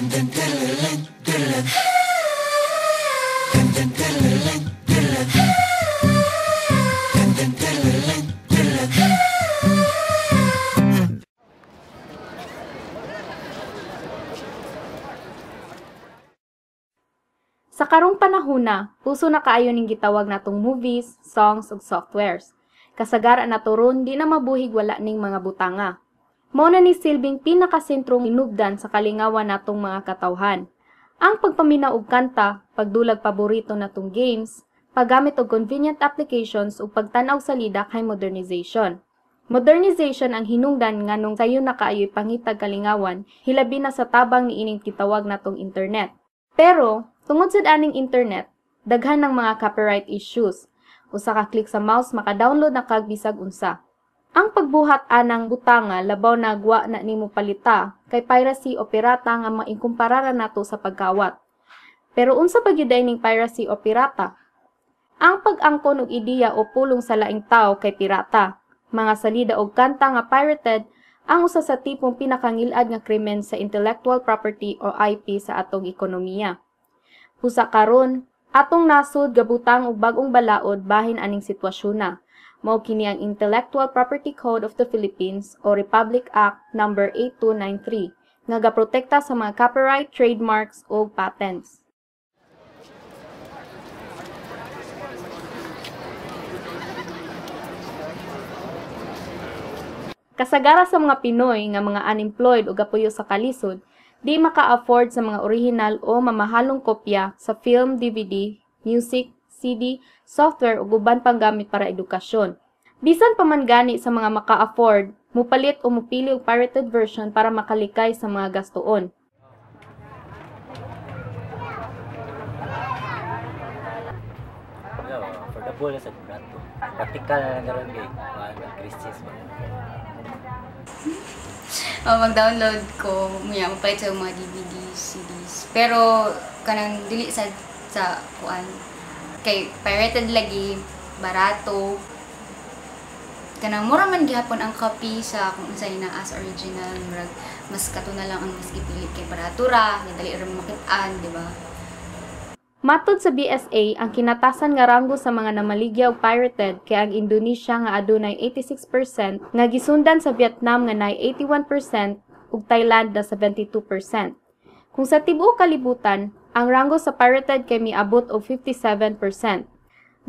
Sa karong panahona, uso na kaayo ning gitawag natong movies, songs ug softwares. Kasagaran naturon di na mabuhig wala ning mga butanga. Mao na ni silbing pinakasentrong hinubdan sa kalingawan natong mga katawhan. Ang pagpaminaw og kanta, pagdulag paborito natong games, paggamit og convenient applications ug pagtan-aw sa lidak kay modernization. Modernization ang hinungdan nganong sayo na kaayo'y pangitag kalingawan, hilabi na sa tabang ni ining kitawag natong internet. Pero, tungod sa aning internet, daghan ng mga copyright issues. Usa ka click sa mouse maka-download na kag bisag unsa. Ang pagbuhat anang butanga labaw na agwa na nimo palita kay piracy o pirata nga maingkumpararan nato sa pagkawat. Pero unsa pa gyud ning piracy o pirata? Ang pag-angkon og ideya o pulong sa laing tawo kay pirata. Mga salida og kanta nga pirated ang usa sa tipong pinakangilad nga krimen sa intellectual property o IP sa atong ekonomiya. Usa karon, atong nasud gabutang og bag-ong balaod bahin aning sitwasyon na. Mao kini ang Intellectual Property Code of the Philippines o Republic Act No. 8293 nga gaprotekta sa mga copyright, trademarks ug patents. Kasagara sa mga Pinoy nga mga unemployed o gapuyo sa kalisod, di maka-afford sa mga original o mamahalong kopya sa film, DVD, music, CD, software o uban pang gamit para edukasyon. Bisan pa man gani sa mga maka-afford, mupalit o mupili og pirated version para makalikay sa mga gastuon. Affordable sa barato. Praktikal na lang garon kay Christmas ba. Mag-download ko, mapalit sa mga DVD, CDs. Pero kanang dili sa kuan kay pirated lagi, barato. Kanang mura man gihapon ang copy sa kung unsay na as original, murag mas kato na lang ang mas gipili kay barato ra, dali ra makit-an, di ba? Matod sa BSA, ang kinatasan nga ranggo sa mga namaligya og pirated kay ang Indonesia nga adunay 86%, nga gisundan sa Vietnam nga nay 81% ug Thailand na 72%. Kung sa tibuok kalibutan, ang ranggo sa pirated kay miabot og 57%.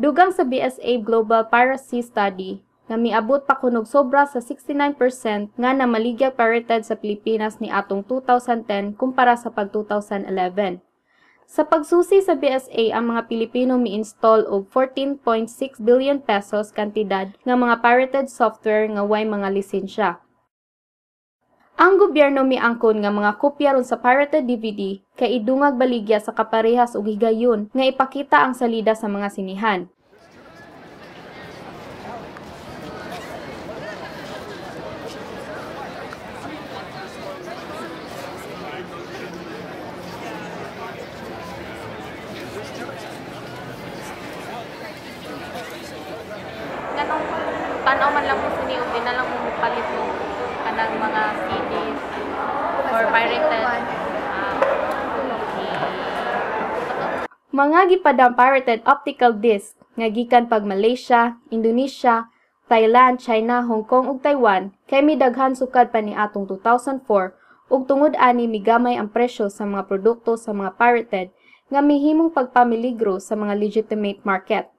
Dugang sa BSA Global Piracy Study, nga miabot pa kunog sobra sa 69% nga namaligya pirated sa Pilipinas ni atong 2010 kumpara sa pag 2011. Sa pagsusi sa BSA, ang mga Pilipino mi-install og 14.6 billion pesos kantidad nga mga pirated software nga way mga lisensya. Ang gobyerno miangkon nga mga kopya ron sa pirated DVD kay idungag baligya sa kaparehas ug higayon nga ipakita ang salida sa mga sinihan. Tanaw man lang mo sini ug na lang mo palit mo kanang mga CD or pirated. Mga gipadang pirated optical disc nga gikan pag Malaysia, Indonesia, Thailand, China, Hong Kong ug Taiwan kay midaghan sukad pa ni atong 2004 ug tungod ani migamay ang presyo sa mga produkto sa mga pirated nga mihimong pagpamiligro sa mga legitimate market.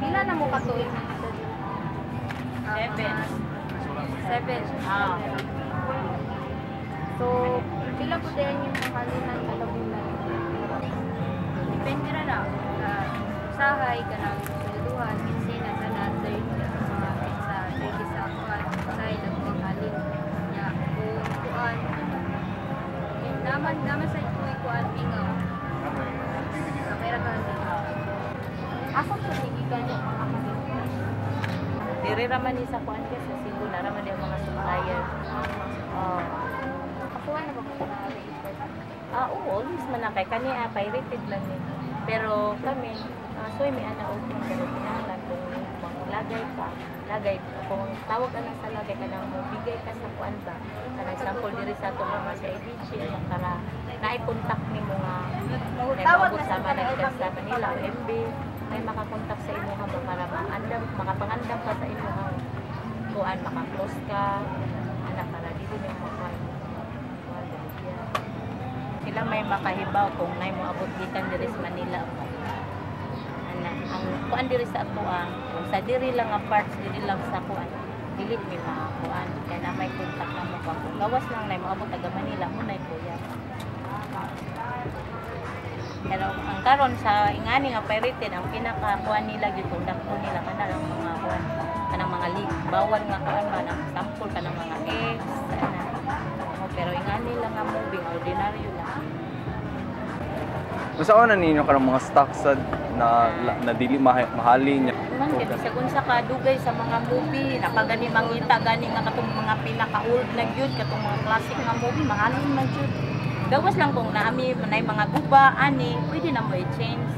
Pila na mo katuig? 7. So, pila po din yung makalinan kalabunan? Depende na lang. Usahay ka lang. Saluduhan, kinsina, sana, third, sa third sa kuhan, usahay lang panghalin. Ya, kung kuhan. Naman sa ito'y kuhan, ingaw. Kamera ka lang. Asa sa sigigan yung mga kapitid? Diri raman ni sa kuhan ka sa Cebu na raman yung mga supplier. Nakakuha na ba ko sa Oo, always man na kay kani pirated lang ni. Pero kami, so may ana og pero kinahanglan kung maglagay ka, lagay kung tawag ka na sa lagay ka nang mobigay ka sa kuan ba. Kanang sample diri sa ato mga sa IDG para naay-contact nimo nga tawag sa Manila sa Manila o MB ay makakontak sa imo nga para makapangandam ka sa imo nga kuan maka-close ka anak para dili mo makuan. Sila may makahibaw kung nay mo abot gikan diri sa Manila ba. Ang kuan diri sa ato kung sa diri lang nga parts diri lang sa kuan dili mi makuan kay na may contact na mo kung gawas lang nay mo abot taga Manila mo nay kuya. Pero ang karon sa ingani nga pirated ang pinakakuan nila gyud dakto nila kanang mga kuan kanang mga leak bawal nga kuan man ang sample kanang mga eggs pero ingani lang nga moving ordinaryo lang. Usaon na ninyo kanang mga stocks na dili mahalin niya. Man kay sa unsa ka dugay sa mga movie napagani mangita gani nga katong mga pinaka-old na gyud katong mga classic nga movie mahalin man gyud. Gawas lang kung naami manay mga guba ani pwede na mo i-change.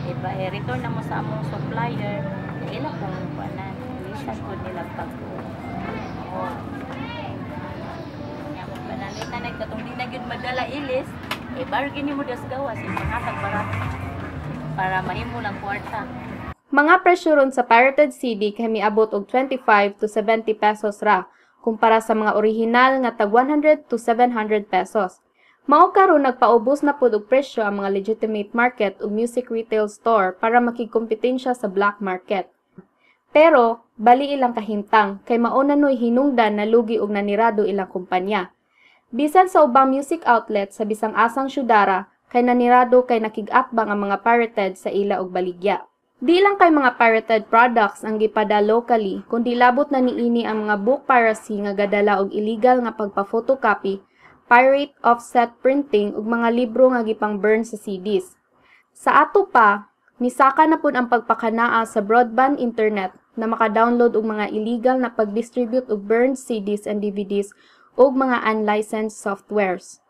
Iba return na mo sa among supplier. Ila kung kuanan lisan ko nila pag na nagkatong di na gyud madala ilis bargain mo das gawas ipangatag barato para mahimo lang kwarta. Mga presyo ron sa pirated CD kay miabot og 25 to 70 pesos ra kumpara sa mga orihinal nga tag 100 to 700 pesos. Mao karon nagpaubos na pud og presyo ang mga legitimate market ug music retail store para makigkompetensya sa black market. Pero bali ilang kahimtang kay mao na noy hinungdan na lugi og nanirado ilang kumpanya. Bisan sa ubang music outlet sa bisang asang syudara, kay nanirado kay nakig-atbang ang mga pirated sa ila og baligya. Di lang kay mga pirated products ang gipada locally, kundi labot na niini ang mga book piracy nga gadala og illegal nga pagpa-photocopy, pirate offset printing ug mga libro nga gipang-burn sa CDs. Sa ato pa, misaka na pud ang pagpakanaa sa broadband internet na maka-download og mga illegal na pag-distribute og burned CDs and DVDs ug mga unlicensed softwares.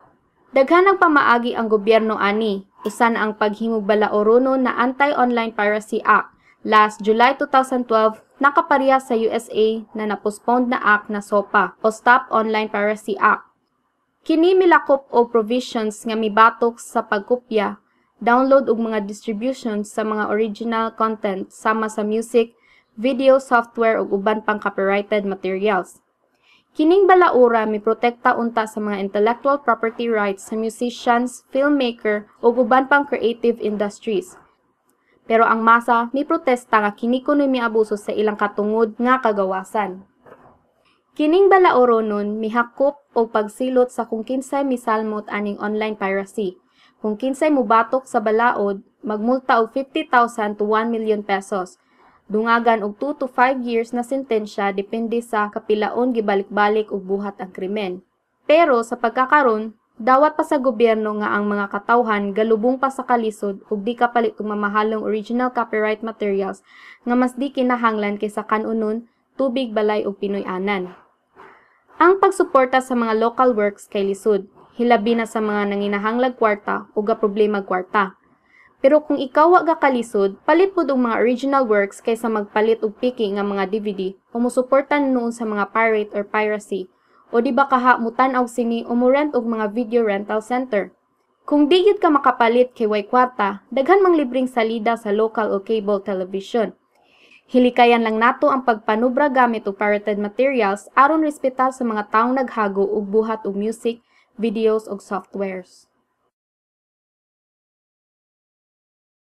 Daghan ang pamaagi ang gobyerno ani, usa na ang paghimog balaorunon na Anti-Online Piracy Act. Last July 2012, nakapareha sa USA na na-postponed na act na SOPA o Stop Online Piracy Act. Kini milakop og provisions nga mibatok sa pagkopya, download ug mga distributions sa mga original content sama sa music, video, software ug uban pang copyrighted materials. Kining balaura miprotekta unta sa mga intellectual property rights sa musicians, filmmaker ug uban pang creative industries. Pero ang masa miprotesta nga kini kunoy miabuso sa ilang katungod nga kagawasan. Kining balaoron mihakop og pagsilot sa kung kinsay misalmot aning online piracy. Kung kinsay mubatok sa balaod, magmulta og 50,000 to 1 million pesos. Dungagan og 2 to 5 years na sentensya depende sa kapilaon gibalik-balik og buhat ang krimen. Pero sa pagkakaron, dawat pa sa gobyerno nga ang mga katawhan galubong pa sa kalisod ug di kapalit og mamahalong original copyright materials nga mas di kinahanglan kaysa kanunon, tubig, balay ug Pinoy-anan. Ang pagsuporta sa mga local works kay lisod, hilabi na sa mga nanginahanglag kwarta o ga problema kwarta. Pero kung ikaw wa ga kalisod, palit pud og mga original works kaysa magpalit og piki nga mga DVD o mosuportan noon sa mga pirate or piracy o di ba kaha mutan-aw sini o mo rent og mga video rental center. Kung di gyud ka makapalit kay way kwarta, daghan mang libreng salida sa local o cable television. Hilikayan lang nato ang pagpanubra gamit og pirated materials aron respetar sa mga taong naghago og buhat og music, videos ug softwares.